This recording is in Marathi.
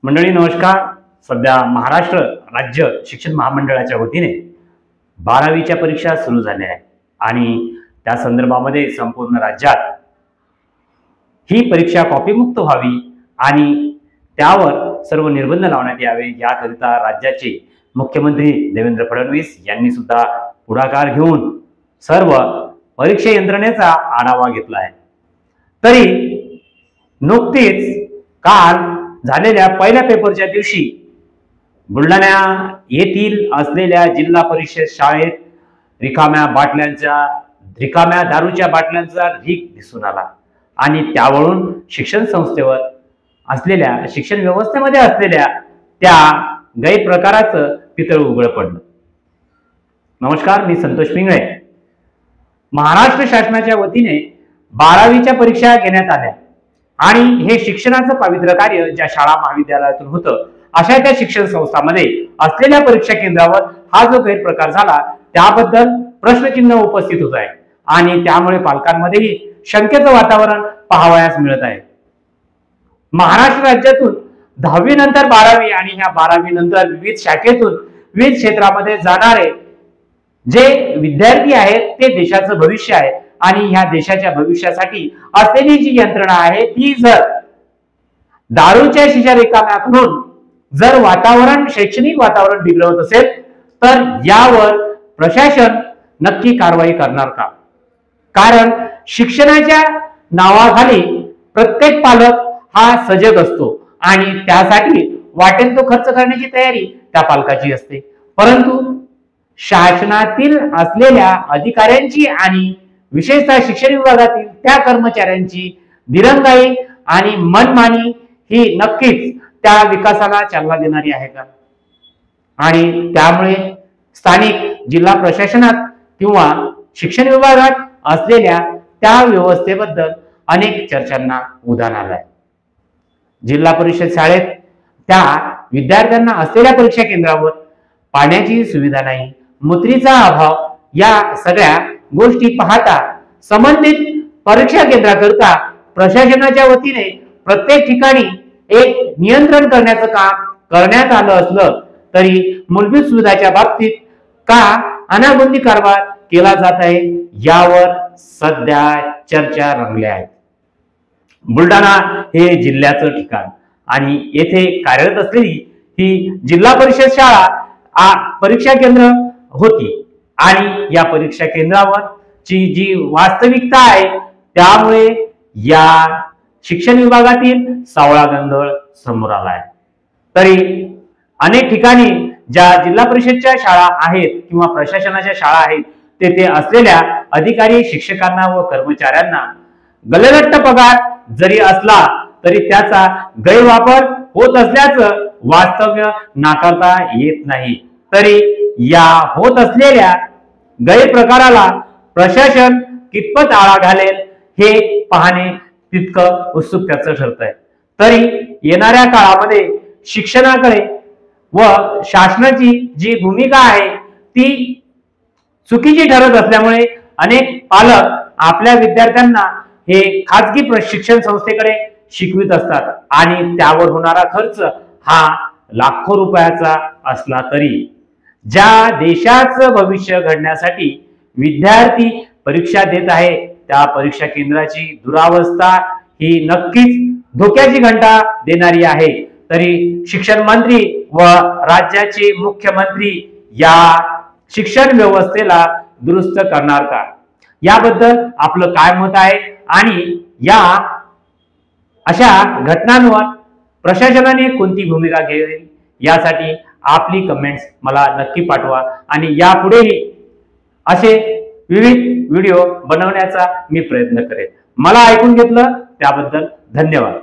मंडळी नमस्कार। सध्या महाराष्ट्र राज्य शिक्षण महामंडळाच्या वतीने 12वीच्या परीक्षा सुरू झाल्या आहेत आणि त्या संदर्भामध्ये संपूर्ण राज्यात ही परीक्षा कॉपीमुक्त व्हावी आणि त्यावर सर्व निर्बंध लावण्यात यावे याकरिता राज्याचे मुख्यमंत्री देवेंद्र फडणवीस यांनी सुद्धा पुढाकार घेऊन सर्व परीक्षा यंत्रणेचा आढावा घेतला आहे। तरी नुकतीच काल झालेल्या पहिल्या पेपरच्या दिवशी बुलढाणा येथील असलेल्या जिल्हा परिषद शाळेत रिकाम्या दारूच्या बाटल्यांचा ढीग दिसून आला आणि त्यावरून शिक्षण संस्थेवर असलेल्या शिक्षण व्यवस्थेमध्ये असलेल्या त्या गैरप्रकाराचं पितळ उघड पडलं। नमस्कार, मी संतोष पिंगळे। महाराष्ट्र शासनाच्या वतीने 12वीच्या परीक्षा घेण्यात आल्या आणि हे शिक्षणाचं पवित्र कार्य ज्या शाळा महाविद्यालयातून होतं अशा त्या शिक्षण संस्थांमध्ये असलेल्या परीक्षा केंद्रावर हा जो गैरप्रकार झाला त्याबद्दल प्रश्नचिन्ह उपस्थित होत आहे आणि त्यामुळे पालकांमध्येही शंकेचं वातावरण पाहावयास मिळत आहे। महाराष्ट्र राज्यातून 10वी नंतर 12वी आणि ह्या 12वी नंतर विविध शाखेतून विविध क्षेत्रामध्ये जाणारे जे विद्यार्थी आहेत ते देशाचं भविष्य आहे आणि ह्या देशाच्या भविष्यासाठी असलेली जी यंत्रणा आहे ती जर दारूच्या शिशा रिकाम्या करून जर शैक्षणिक वातावरण बिघडवत असेल तर यावर प्रशासन नक्की कारवाई करणार का? कारण शिक्षणाच्या नावाखाली प्रत्येक पालक हा सजग असतो आणि त्यासाठी वाटेल तो खर्च करण्याची तयारी त्या पालकाची असते, परंतु शासनातील असलेल्या अधिकाऱ्यांची आणि विशेषतः शिक्षण विभागातील त्या कर्मचाऱ्यांची दिरंगाई आणि मनमानी ही नक्कीच त्या विकासाला चालना देणारी आहे का? आणि त्यामुळे स्थानिक जिल्हा प्रशासनात किंवा शिक्षण विभागात असलेल्या त्या व्यवस्थेबद्दल अनेक चर्चांना उधाण आलंय। जिल्हा परिषद शाळेत त्या विद्यार्थ्यांना असलेल्या परीक्षा केंद्रावर पाण्याची सुविधा नाही, मूत्रीचा अभाव, या सगळ्या गोष्टी पाहता संबंधित परीक्षा केंद्राकरता प्रशासनाच्या वतीने प्रत्येक ठिकाणी एक नियंत्रण करण्याचं काम करण्यात आलं असलं तरी मूलभूत सुविधाच्या बाबतीत का अनागोंदी कारभार केला जात आहे यावर सध्या चर्चा रंगल्या आहेत। बुलढाणा हे जिल्ह्याचं ठिकाण आणि येथे कार्यरत असलेली ही जिल्हा परिषद शाळा परीक्षा केंद्र होती आणि या परीक्षा केंद्रावर ची जी वास्तविकता आहे त्यामुळे या शिक्षण विभागातील सावळा गोंधळ समोर आला आहे। तरी अनेक ठिकाणी ज्या जिल्हा परिषदच्या शाळा आहेत किंवा प्रशासनाच्या शाळा आहेत तेथे असलेल्या अधिकारी शिक्षकांना व कर्मचाऱ्यांना गलगट्ट पगार जरी असला तरी त्याचा गैरवापर होत असल्याचं वास्तव्य नाकारता येत नाही। तरी या होत असलेल्या गैरप्रकाराला प्रशासन कितपत आळा घालेल हे पाहणे तितकं उत्सुकतेचं ठरतंय। तरी येणाऱ्या काळामध्ये शिक्षणाकडे व शासनाची जी भूमिका आहे ती चुकीची ठरत असल्यामुळे अनेक पालक आपल्या विद्यार्थ्यांना हे खाजगी शिक्षण संस्थेकडे शिकवित असतात आणि त्यावर होणारा खर्च हा लाखो रुपयाचा असला तरी ज्या देशाचं भविष्य घडण्यासाठी विद्यार्थी परीक्षा देत आहे त्या परीक्षा केंद्राची दुरावस्था ही नक्कीच धोक्याची घंटा देणारी आहे। तरी शिक्षण मंत्री व राज्याचे मुख्यमंत्री या शिक्षण व्यवस्थेला दुरुस्त करणार का याबद्दल आपलं काय मत आहे आणि या अशा घटनांवर प्रशासनाने कोणती भूमिका घ्यावी यासाठी आपली कमेंट्स मला नक्की पाठवा आणि यापुढेही असे विविध व्हिडिओ बनवण्याचा मी प्रयत्न करेन। मला ऐकून घेतलं त्याबद्दल धन्यवाद।